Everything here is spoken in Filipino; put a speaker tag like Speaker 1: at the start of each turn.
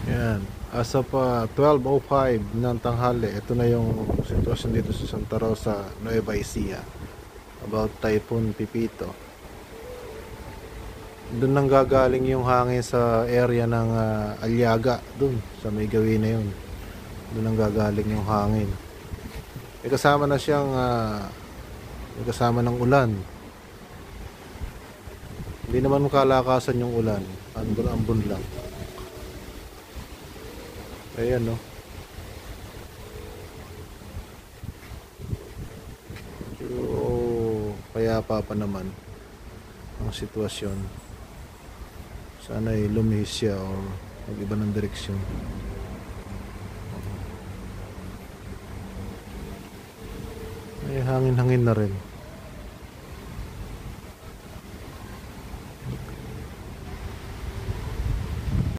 Speaker 1: Yan. As of 12:05 ng tanghali, ito na yung sitwasyon dito sa Santa Rosa, Nueva Ecija about Typhoon Pipito. Doon nang gagaling yung hangin sa area ng Aliaga, doon sa may gawin na yun. Doon nang gagaling yung hangin. May kasama na siyang may kasama ng ulan. Hindi naman kalakasan yung ulan, ambon lang. Ayan, no. So, payapa pa naman ang sitwasyon. Sana ay lumihis siya o mag-iba ng direksyon. Ay, hangin-hangin na rin.